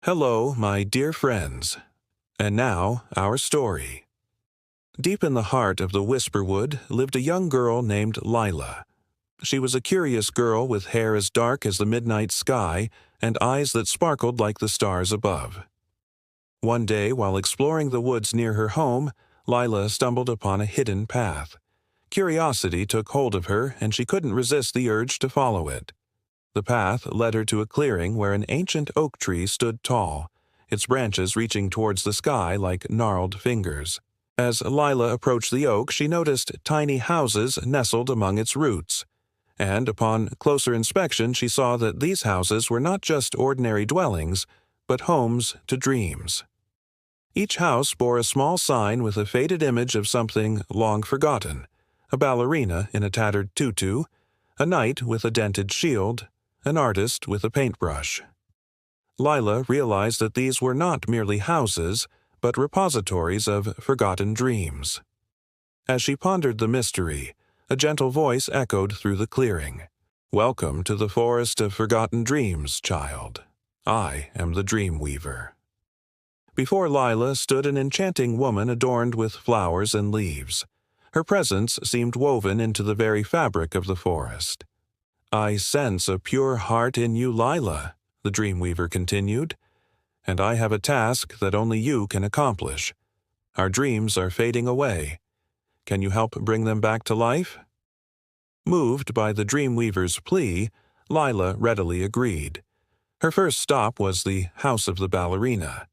Hello, my dear friends. And now, our story. Deep in the heart of the Whisperwood lived a young girl named Lila. She was a curious girl with hair as dark as the midnight sky and eyes that sparkled like the stars above. One day, while exploring the woods near her home, Lila stumbled upon a hidden path. Curiosity took hold of her, and she couldn't resist the urge to follow it. The path led her to a clearing where an ancient oak tree stood tall, its branches reaching towards the sky like gnarled fingers. As Lila approached the oak, she noticed tiny houses nestled among its roots. And upon closer inspection, she saw that these houses were not just ordinary dwellings, but homes to dreams. Each house bore a small sign with a faded image of something long forgotten: a ballerina in a tattered tutu, a knight with a dented shield, an artist with a paintbrush. Lila realized that these were not merely houses, but repositories of forgotten dreams. As she pondered the mystery, a gentle voice echoed through the clearing. "Welcome to the forest of forgotten dreams, child. I am the Dream Weaver." Before Lila stood an enchanting woman adorned with flowers and leaves. Her presence seemed woven into the very fabric of the forest. "I sense a pure heart in you, Lila," the Dreamweaver continued, "and I have a task that only you can accomplish. Our dreams are fading away. Can you help bring them back to life?" Moved by the Dreamweaver's plea, Lila readily agreed. Her first stop was the house of the ballerina.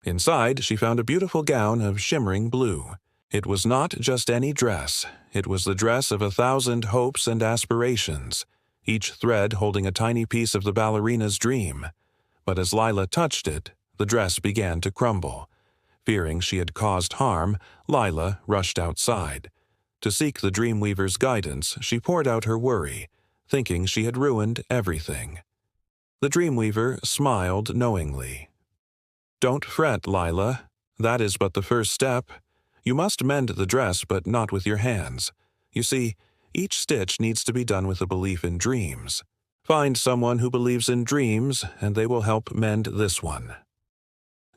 Inside, she found a beautiful gown of shimmering blue. It was not just any dress. It was the dress of 1,000 hopes and aspirations, each thread holding a tiny piece of the ballerina's dream. But as Lila touched it, the dress began to crumble. Fearing she had caused harm, Lila rushed outside. To seek the Dreamweaver's guidance, she poured out her worry, thinking she had ruined everything. The Dreamweaver smiled knowingly. "Don't fret, Lila. That is but the first step. You must mend the dress, but not with your hands. You see, each stitch needs to be done with a belief in dreams. Find someone who believes in dreams, and they will help mend this one."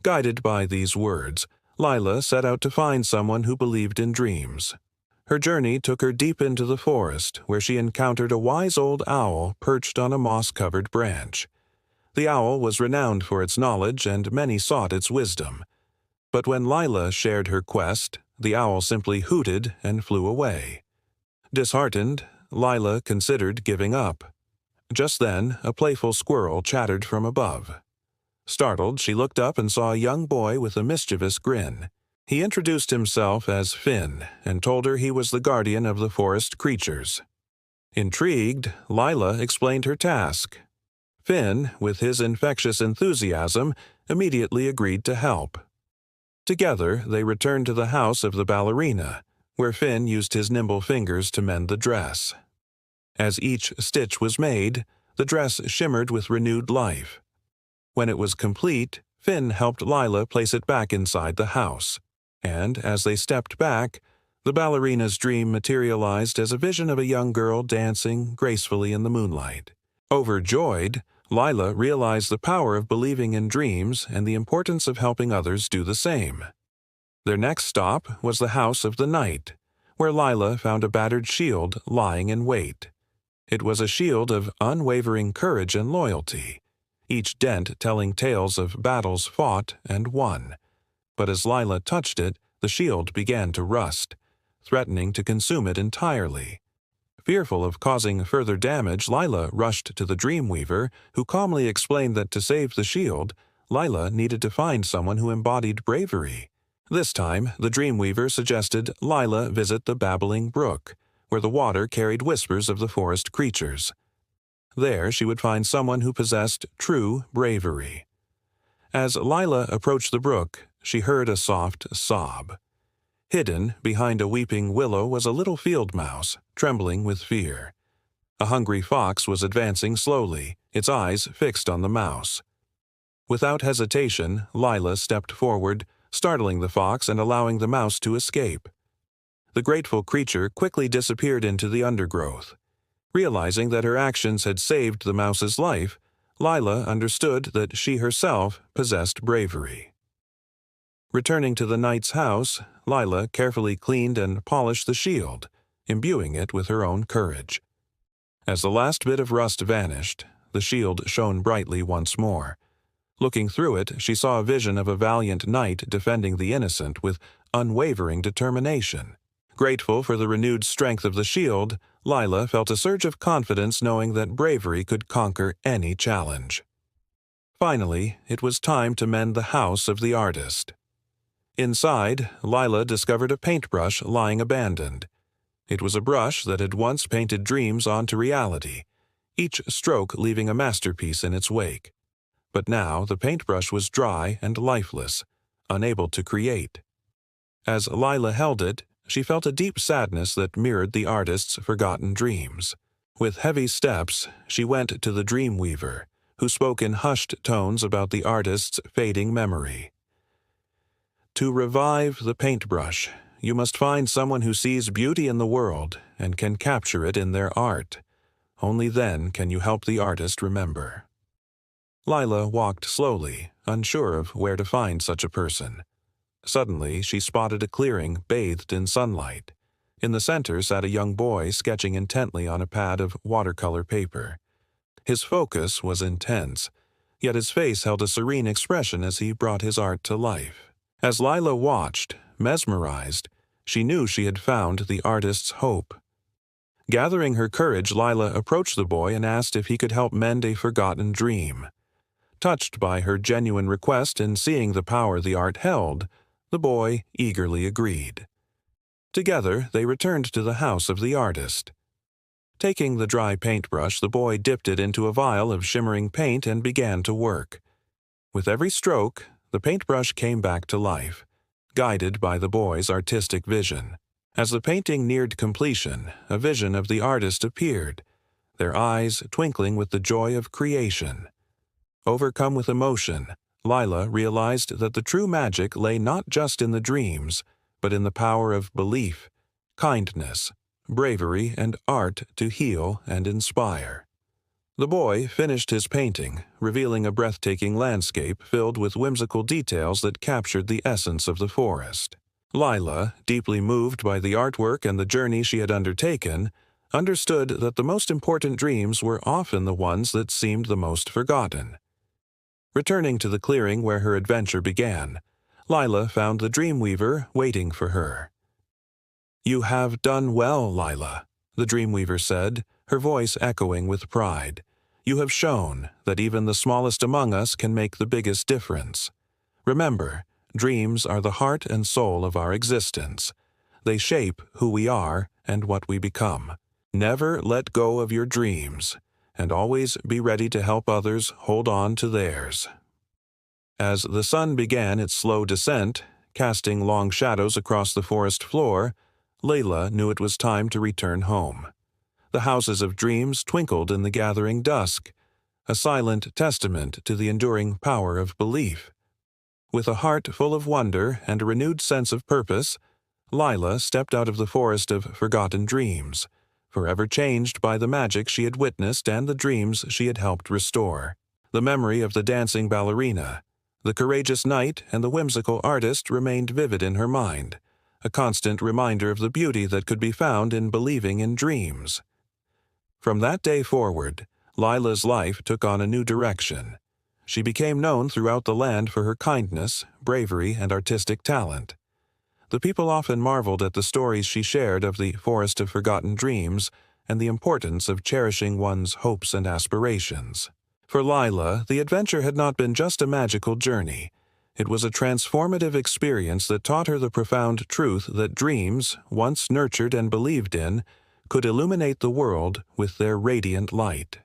Guided by these words, Lila set out to find someone who believed in dreams. Her journey took her deep into the forest, where she encountered a wise old owl perched on a moss-covered branch. The owl was renowned for its knowledge, and many sought its wisdom. But when Lila shared her quest, the owl simply hooted and flew away. Disheartened, Lila considered giving up. Just then, a playful squirrel chattered from above. Startled, she looked up and saw a young boy with a mischievous grin. He introduced himself as Finn and told her he was the guardian of the forest creatures. Intrigued, Lila explained her task. Finn, with his infectious enthusiasm, immediately agreed to help. Together, they returned to the house of the ballerina, where Finn used his nimble fingers to mend the dress. As each stitch was made, the dress shimmered with renewed life. When it was complete, Finn helped Lila place it back inside the house, and as they stepped back, the ballerina's dream materialized as a vision of a young girl dancing gracefully in the moonlight. Overjoyed, Lila realized the power of believing in dreams and the importance of helping others do the same. Their next stop was the house of the knight, where Lila found a battered shield lying in wait. It was a shield of unwavering courage and loyalty, each dent telling tales of battles fought and won. But as Lila touched it, the shield began to rust, threatening to consume it entirely. Fearful of causing further damage, Lila rushed to the Dreamweaver, who calmly explained that to save the shield, Lila needed to find someone who embodied bravery. This time, the Dreamweaver suggested Lila visit the Babbling Brook, where the water carried whispers of the forest creatures. There, she would find someone who possessed true bravery. As Lila approached the brook, she heard a soft sob. Hidden behind a weeping willow was a little field mouse, trembling with fear. A hungry fox was advancing slowly, its eyes fixed on the mouse. Without hesitation, Lila stepped forward, startling the fox and allowing the mouse to escape. The grateful creature quickly disappeared into the undergrowth. Realizing that her actions had saved the mouse's life, Lila understood that she herself possessed bravery. Returning to the knight's house, Lila carefully cleaned and polished the shield, imbuing it with her own courage. As the last bit of rust vanished, the shield shone brightly once more. Looking through it, she saw a vision of a valiant knight defending the innocent with unwavering determination. Grateful for the renewed strength of the shield, Lila felt a surge of confidence knowing that bravery could conquer any challenge. Finally, it was time to mend the house of the artist. Inside, Lila discovered a paintbrush lying abandoned. It was a brush that had once painted dreams onto reality, each stroke leaving a masterpiece in its wake. But now the paintbrush was dry and lifeless, unable to create. As Lila held it, she felt a deep sadness that mirrored the artist's forgotten dreams. With heavy steps, she went to the dream weaver, who spoke in hushed tones about the artist's fading memory. To revive the paintbrush, you must find someone who sees beauty in the world and can capture it in their art. Only then can you help the artist remember. Lila walked slowly, unsure of where to find such a person. Suddenly, she spotted a clearing bathed in sunlight. In the center sat a young boy sketching intently on a pad of watercolor paper. His focus was intense, yet his face held a serene expression as he brought his art to life. As Lila watched, mesmerized, she knew she had found the artist's hope. Gathering her courage, Lila approached the boy and asked if he could help mend a forgotten dream. Touched by her genuine request and seeing the power the art held, the boy eagerly agreed. Together, they returned to the house of the artist. Taking the dry paintbrush, the boy dipped it into a vial of shimmering paint and began to work. With every stroke, the paintbrush came back to life, guided by the boy's artistic vision. As the painting neared completion, a vision of the artist appeared, their eyes twinkling with the joy of creation. Overcome with emotion, Lila realized that the true magic lay not just in the dreams, but in the power of belief, kindness, bravery, and art to heal and inspire. The boy finished his painting, revealing a breathtaking landscape filled with whimsical details that captured the essence of the forest. Lila, deeply moved by the artwork and the journey she had undertaken, understood that the most important dreams were often the ones that seemed the most forgotten. Returning to the clearing where her adventure began, Lila found the Dreamweaver waiting for her. "You have done well, Lila," the Dreamweaver said, her voice echoing with pride. "You have shown that even the smallest among us can make the biggest difference. Remember, dreams are the heart and soul of our existence. They shape who we are and what we become. Never let go of your dreams, and always be ready to help others hold on to theirs." As the sun began its slow descent, casting long shadows across the forest floor, Layla knew it was time to return home. The houses of dreams twinkled in the gathering dusk, a silent testament to the enduring power of belief. With a heart full of wonder and a renewed sense of purpose, Lila stepped out of the forest of forgotten dreams, forever changed by the magic she had witnessed and the dreams she had helped restore. The memory of the dancing ballerina, the courageous knight, and the whimsical artist remained vivid in her mind, a constant reminder of the beauty that could be found in believing in dreams. From that day forward, Lila's life took on a new direction. She became known throughout the land for her kindness, bravery, and artistic talent. The people often marveled at the stories she shared of the Forest of Forgotten Dreams and the importance of cherishing one's hopes and aspirations. For Lila, the adventure had not been just a magical journey. It was a transformative experience that taught her the profound truth that dreams, once nurtured and believed in, could illuminate the world with their radiant light.